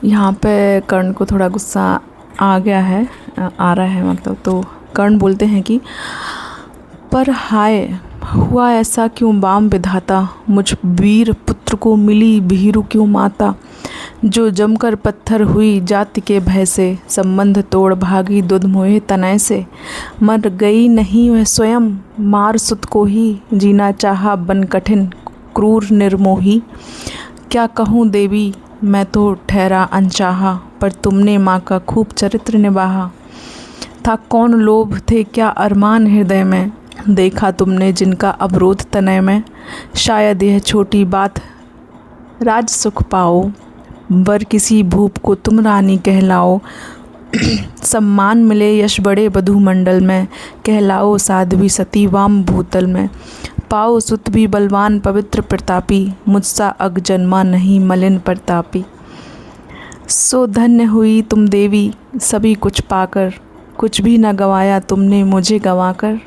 यहाँ पे कर्ण को थोड़ा गुस्सा आ गया है, आ रहा है मतलब। तो कर्ण बोलते हैं कि पर हाय, हुआ ऐसा क्यों बाम विधाता, मुझ वीर पुत्र को मिली भीरु क्यों माता। जो जमकर पत्थर हुई जाति के भय से, संबंध तोड़ भागी दुध मोहे तनय से। मर गई नहीं वह स्वयं, मार सुत को ही, जीना चाहा बन कठिन क्रूर निर्मोही। क्या कहूँ देवी, मैं तो ठहरा अनचाहा, पर तुमने माँ का खूब चरित्र निभाहा। था कौन लोभ थे क्या अरमान हृदय में, देखा तुमने जिनका अवरोध तनय में। शायद यह छोटी बात राज सुख पाओ, वर किसी भूप को तुम रानी कहलाओ। सम्मान मिले यश बड़े बधू मंडल में, कहलाओ साध्वी सती वाम भूतल में। पाओ सुत भी बलवान पवित्र प्रतापी, मुझसा अग जन्मा नहीं मलिन प्रतापी। सो धन्य हुई तुम देवी सभी कुछ पाकर, कुछ भी न गवाया तुमने मुझे गंवाकर।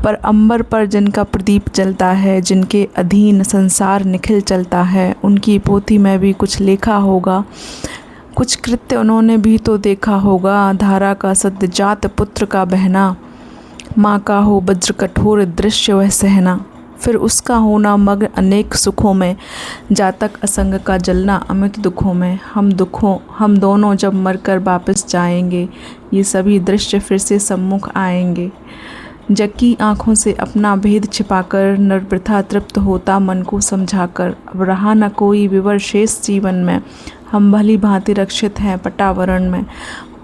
पर अंबर पर जिनका प्रदीप जलता है, जिनके अधीन संसार निखिल चलता है, उनकी पोथी में भी कुछ लिखा होगा, कुछ कृत्य उन्होंने भी तो देखा होगा। धारा का सद्य जात पुत्र का बहना, माँ का हो वज्र कठोर दृश्य वह सहना। फिर उसका होना मग्न अनेक सुखों में, जातक असंग का जलना अमित दुखों में। हम दोनों जब मरकर वापस जाएंगे, ये सभी दृश्य फिर से सम्मुख आएंगे। जग की आँखों से अपना भेद छिपाकर, नर वृथा तृप्त होता मन को समझाकर। अब रहा न कोई विवर शेष जीवन में, हम भली भांति रक्षित हैं पटावरण में।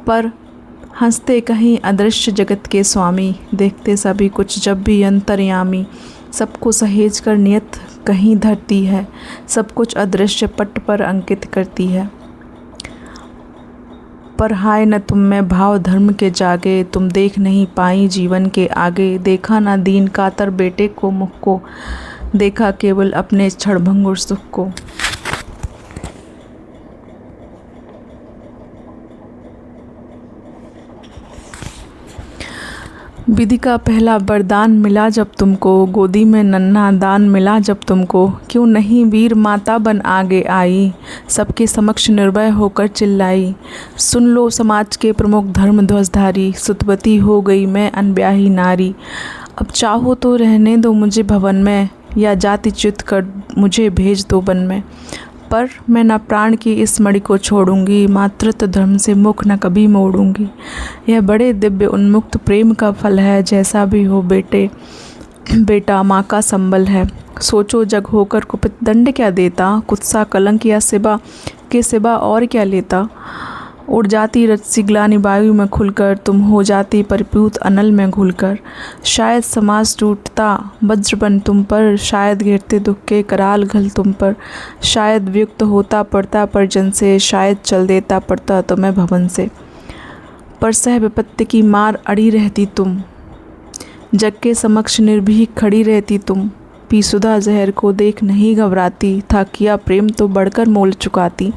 पर हंसते कहीं अदृश्य जगत के स्वामी, देखते सभी कुछ जब भी अंतर्यामी। सबको सहेज कर नियत कहीं धरती है, सब कुछ अदृश्य पट पर अंकित करती है। पर हाय न तुम में भाव धर्म के जागे, तुम देख नहीं पाई जीवन के आगे। देखा ना दीन कातर बेटे को मुख को, देखा केवल अपने क्षणभंगुर सुख को। विधि का पहला वरदान मिला जब तुमको, गोदी में नन्हा दान मिला जब तुमको। क्यों नहीं वीर माता बन आगे आई, सबके समक्ष निर्भय होकर चिल्लाई। सुन लो समाज के प्रमुख धर्म ध्वजधारी, सुतवती हो गई मैं अनब्याही नारी। अब चाहो तो रहने दो मुझे भवन में, या जाति च्युत कर मुझे भेज दो वन में। पर मैं न प्राण की इस मणि को छोड़ूंगी, मातृत्व धर्म से मुख न कभी मोड़ूंगी। यह बड़े दिव्य उन्मुक्त प्रेम का फल है, जैसा भी हो बेटा माँ का संबल है। सोचो जग होकर कुपित दंड क्या देता, कुत्सा कलंक या सिबा के सिवा और क्या लेता। उड़ जाती रजसी ग्लानि वायु में खुलकर, तुम हो जाती परिप्लुत अनल में घुलकर। शायद समाज टूटता वज्र बन तुम पर, शायद गिरते दुख के कराल घल तुम पर। शायद वियुक्त होता पड़ता परिजन से, शायद चल देता पड़ता तुम्हें भवन से। पर सह विपत्ति की मार अड़ी रहती तुम, जग के समक्ष निर्भीक खड़ी रहती तुम। पी सुधा जहर को देख नहीं घबराती, था किया प्रेम तो बढ़कर मोल चुकाती।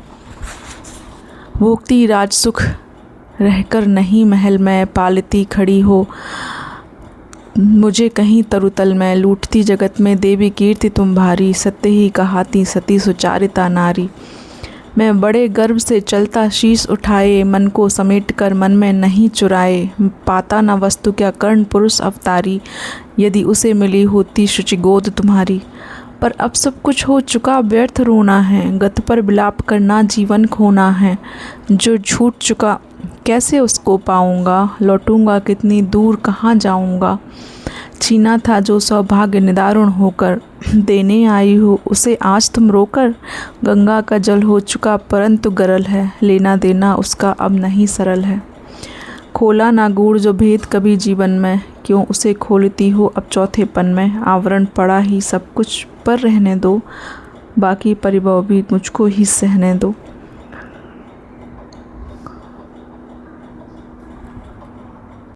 भोगती राज सुख रहकर नहीं महल में, पालती खड़ी हो मुझे कहीं तरुतल में। लूटती जगत में देवी कीर्ति तुम भारी, सत्य ही कहाती सती सुचारिता नारी। मैं बड़े गर्व से चलता शीश उठाए, मन को समेट कर मन में नहीं चुराए। पाता न वस्तु क्या कर्ण पुरुष अवतारी, यदि उसे मिली होती शुचि गोद तुम्हारी। पर अब सब कुछ हो चुका व्यर्थ रोना है, गत पर विलाप करना जीवन खोना है। जो छूट चुका कैसे उसको पाऊंगा, लौटूंगा कितनी दूर कहाँ जाऊंगा। छीना था जो सौभाग्य निदारुण होकर, देने आई हो उसे आज तुम रोकर। गंगा का जल हो चुका परंतु गरल है, लेना देना उसका अब नहीं सरल है। खोला ना गूढ़ जो भेद कभी जीवन में, क्यों उसे खोलती हो अब चौथेपन में। आवरण पड़ा ही सब कुछ पर रहने दो, बाकी परिभव भी मुझको ही सहने दो।